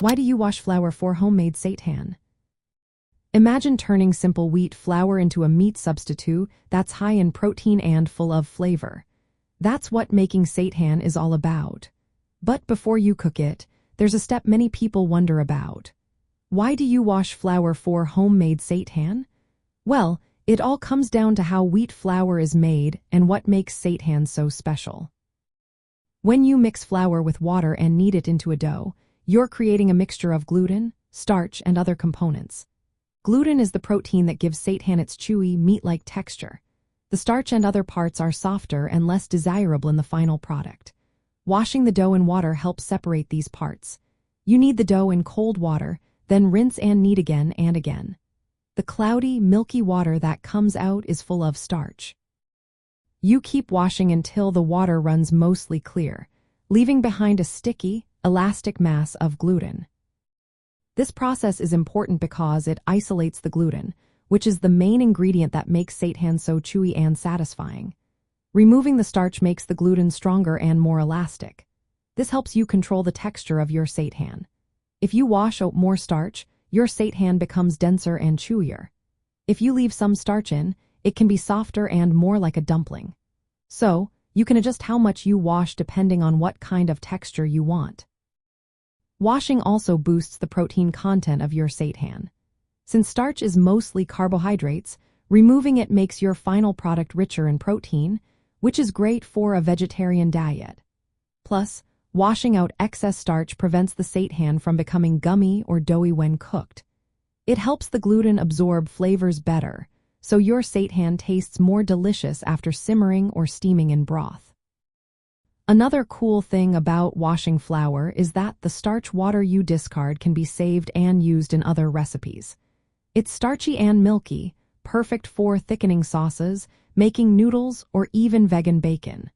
Why do you wash flour for homemade seitan? Imagine turning simple wheat flour into a meat substitute that's high in protein and full of flavor. That's what making seitan is all about. But before you cook it, there's a step many people wonder about. Why do you wash flour for homemade seitan? Well, it all comes down to how wheat flour is made and what makes seitan so special. When you mix flour with water and knead it into a dough, you're creating a mixture of gluten, starch, and other components. Gluten is the protein that gives seitan its chewy, meat-like texture. The starch and other parts are softer and less desirable in the final product. Washing the dough in water helps separate these parts. You knead the dough in cold water, then rinse and knead again and again. The cloudy, milky water that comes out is full of starch. You keep washing until the water runs mostly clear, leaving behind a sticky, elastic mass of gluten. This process is important because it isolates the gluten, which is the main ingredient that makes seitan so chewy and satisfying. Removing the starch makes the gluten stronger and more elastic. This helps you control the texture of your seitan. If you wash out more starch, your seitan becomes denser and chewier. If you leave some starch in, it can be softer and more like a dumpling. So, you can adjust how much you wash depending on what kind of texture you want. Washing also boosts the protein content of your seitan. Since starch is mostly carbohydrates, removing it makes your final product richer in protein, which is great for a vegetarian diet. Plus, washing out excess starch prevents the seitan from becoming gummy or doughy when cooked. It helps the gluten absorb flavors better, so your seitan tastes more delicious after simmering or steaming in broth. Another cool thing about washing flour is that the starch water you discard can be saved and used in other recipes. It's starchy and milky, perfect for thickening sauces, making noodles, or even vegan bacon.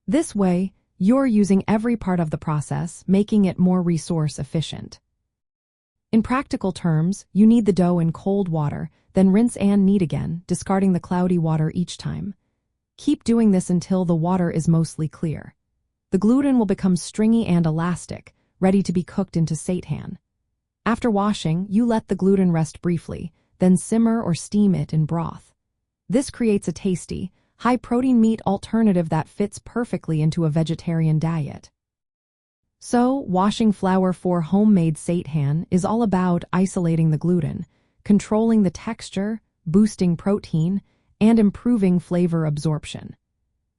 This way, you're using every part of the process, making it more resource efficient. In practical terms, you knead the dough in cold water, then rinse and knead again, discarding the cloudy water each time. Keep doing this until the water is mostly clear. The gluten will become stringy and elastic, ready to be cooked into seitan. After washing, you let the gluten rest briefly, then simmer or steam it in broth. This creates a tasty, high-protein meat alternative that fits perfectly into a vegetarian diet. So, washing flour for homemade seitan is all about isolating the gluten, controlling the texture, boosting protein, and improving flavor absorption.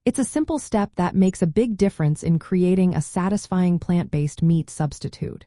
It's a simple step that makes a big difference in creating a satisfying plant-based meat substitute.